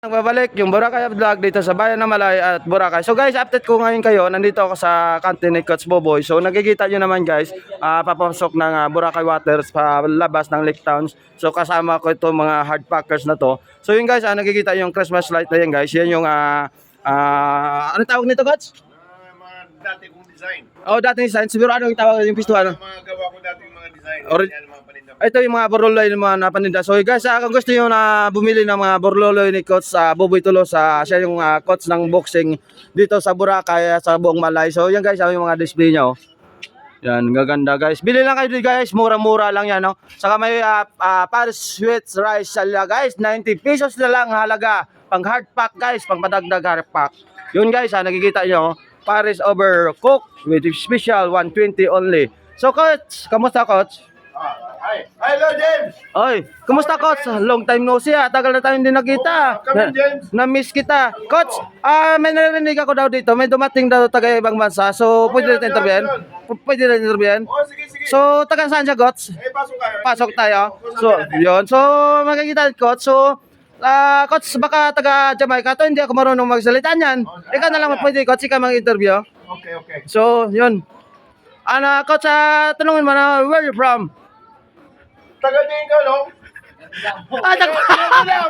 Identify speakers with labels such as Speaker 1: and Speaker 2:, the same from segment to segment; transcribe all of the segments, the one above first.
Speaker 1: Nagbabalik yung Boracay Vlog dito sa Bayan ng Malay at Boracay. So guys, update ko ngayon kayo. Nandito ako sa kantin ni Coach Boboy. So nakikita nyo naman guys, papasok ng Boracay Waters pa labas ng Lake Towns. So kasama ko itong mga hard packers na to. So yun guys, nakikita yung Christmas light na yan guys. Yan yung, ano tawag nito Coach?
Speaker 2: Mga dati kong design.
Speaker 1: Oh, dating design. Siguro ano yung tawag yung pisto ano?
Speaker 2: Mga gawa ko dating mga design. Yan, mga paninda.
Speaker 1: Ito yung mga borloloy ng mga napaninda. So guys, kung gusto nyo na bumili ng mga borloloy ni Coach Boboy Tulos, siya yung coach ng boxing dito sa Boracay, sa buong Malay. So yan guys, yung mga display niya. Oh. Yan, gaganda guys. Bili lang kayo dito guys, mura-mura lang yan. No? Saka may Paris sweet rice sila guys, 90 pesos na lang halaga. Pang hard pack guys, pang padagdag hard pack. Yun guys, nakikita nyo, Paris overcooked with special 120 only. So coach, kamusta coach?
Speaker 2: Hi, hello James.
Speaker 1: Oy, kumusta coach? Long time no see. Tagal na tayong hindi nakita.
Speaker 2: Come in, James.
Speaker 1: Na-miss kita. Coach, may narinig ako daw dito. May dumating daw taga ibang bansa. So, pwede rin interviewen? Pwede rin interviewen?
Speaker 2: Oh, sige.
Speaker 1: So, taga saan siya, coach?
Speaker 2: Pasok kayo.
Speaker 1: Pasok tayo. So, yun. So, makikita coach. So, coach, baka taga Jamaica to. Hindi ako marunong magsalita niyan. Ikaw na lang pwede, coach. Ikaw mag-interview.
Speaker 2: Okay.
Speaker 1: So, yun. Coach, tanungin mo na, where you from?
Speaker 2: Taga din ka, no?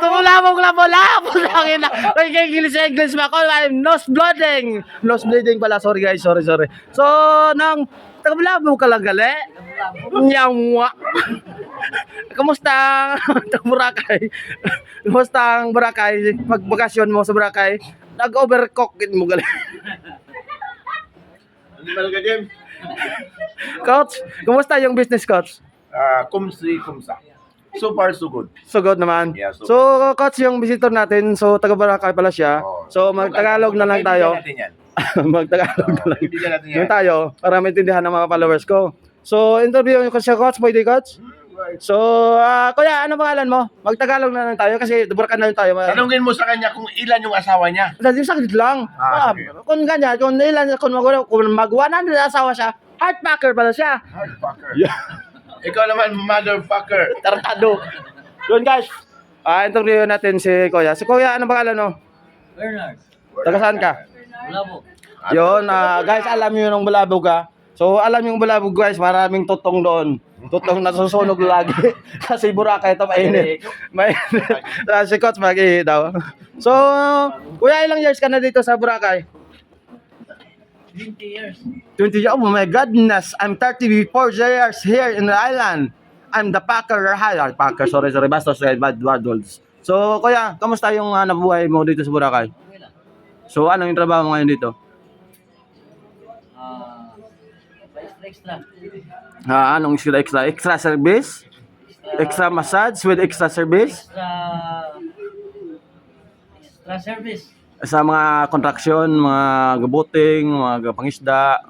Speaker 1: Tumulabog lang po lang. Pulangin na. English ba ako? I'm nose bleeding. Nose bleeding pala. Sorry guys. Sorry. So, nang tumulabog ka lang gali? Nyawa. Kamusta ang Boracay? Kamusta ang Boracay? Pag bakasyon mo sa Boracay, nag-overcook mo gali.
Speaker 2: Hindi ba James?
Speaker 1: Coach, kumusta yung business coach?
Speaker 2: Kumsa. So far, so good.
Speaker 1: So good naman.
Speaker 2: Yeah,
Speaker 1: so coach, yung visitor natin, so taga Boracay pala siya.
Speaker 2: Oh.
Speaker 1: So mag-Tagalog na lang tayo. Mag-Tagalog na lang.
Speaker 2: Kaibigan natin yan.
Speaker 1: Yung tayo, para maintindihan ng mga followers ko. So interview yung siya coach, pwede coach? So, kuya, ano pangalan mo? Mag-Tagalog na lang tayo kasi Boracay na lang tayo.
Speaker 2: Tanungin mo sa kanya kung ilan yung asawa niya.
Speaker 1: Yung sakit lang.
Speaker 2: Sige.
Speaker 1: Kung ganyan, kung ilan, kung mag-100 na asawa siya, heartpacker pala siya.
Speaker 2: Hardfucker.
Speaker 1: Yeah.
Speaker 2: Ikaw naman, motherfucker.
Speaker 1: Tartado. Yun guys. Interview natin si Kuya. Si Kuya, ano pangalan mo?
Speaker 3: Bernard,
Speaker 1: Taga saan ka?
Speaker 3: Bulabo.
Speaker 1: Yun, guys, alam niyo yung Bulabog ka. So, alam yung Bulabog guys, maraming tutong doon. Tutong nasusunog lagi. Kasi Boracay ito mainit. Si Coach Magi daw. So, Kuya, ilang years ka na dito sa Boracay?
Speaker 3: 20 years.
Speaker 1: 20 years? Oh my goodness, I'm 34 years here in the island. I'm the Packer, sorry, basta sa bad words. So, Kuya, kamusta yung nabuhay mo dito sa Boracay?
Speaker 3: Okay lang.
Speaker 1: So, ano yung trabaho mo ngayon dito?
Speaker 3: Extra.
Speaker 1: Anong extra service? Extra massage with extra service?
Speaker 3: Extra service.
Speaker 1: Sa mga contraction, mga gabuting, mga pangisda.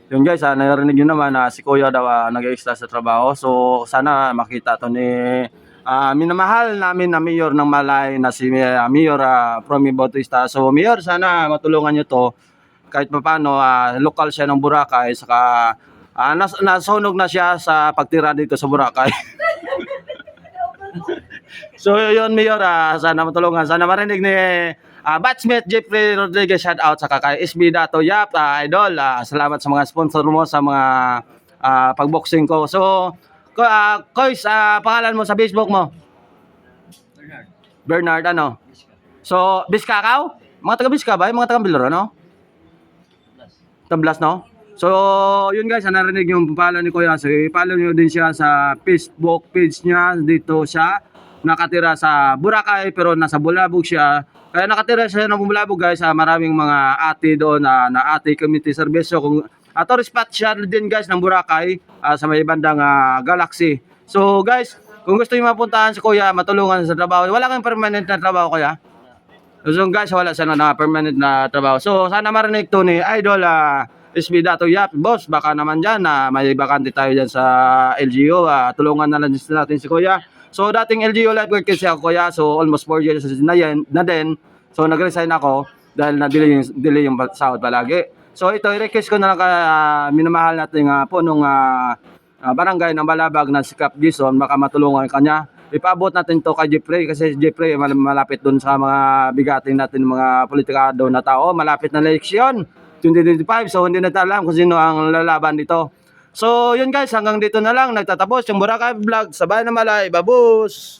Speaker 1: Yun guys, narinig nyo naman na si Kuya daw nag-extra sa trabaho. So sana makita to ni minamahal namin na mayor ng Malay na si Mayor Promi Bautista. So Mayor, sana matulungan nyo to. Kahit pa paano, lokal siya ng Boracay. Saka nasunog na siya sa pagtira dito sa Boracay. So yun Mayor, sana matulungan. Sana marinig ni batchmate Jeffrey Rodriguez, shout out sa kay SB Dato Yap, idol. Salamat sa mga sponsor mo sa mga pagboxing ko. So, Kois, pangalan mo sa Facebook mo? Bernard ano? So, Biskakaw? Mga taga Biska ba? Mga taga Biloro, no? Tablas, no? So, yun guys, narinig yung follow ni Kuya. So, follow nyo din siya sa Facebook page niya. Dito siya nakatira sa Boracay pero nasa Bulabog siya. Kaya nakatira siya ng Bulabog guys, maraming mga ate doon na ate community service. So kung tourist spot siya din guys ng Boracay sa may bandang Galaxy. So guys, kung gusto niyo mapuntahan si Kuya, matulungan sa trabaho. Wala kang permanent na trabaho Kuya. So guys, wala siya na permanent na trabaho. So sana marinig to ni Idol SB Dato Yap. Boss, baka naman dyan may bakante tayo dyan sa LGU. Tulungan na lang natin si Kuya. So dating LGU lifeguard kasi ako Kuya, so almost 4 years na din. So nag-resign ako dahil na-delay yung sahod palagi. So ito, i-request ko na lang minamahal natin punong barangay ng Balabag na si Cap Gison, baka matulungan kanya. ipaabot natin to kay Jeffrey kasi Jeffrey malapit dun sa mga bigating natin mga politikado na tao, malapit na eleksyon 2025, so hindi natin alam kung sino ang lalaban dito. So yun guys, hanggang dito na lang nagtatapos yung Boracay Vlog sa Bayan ng Malay. Babus!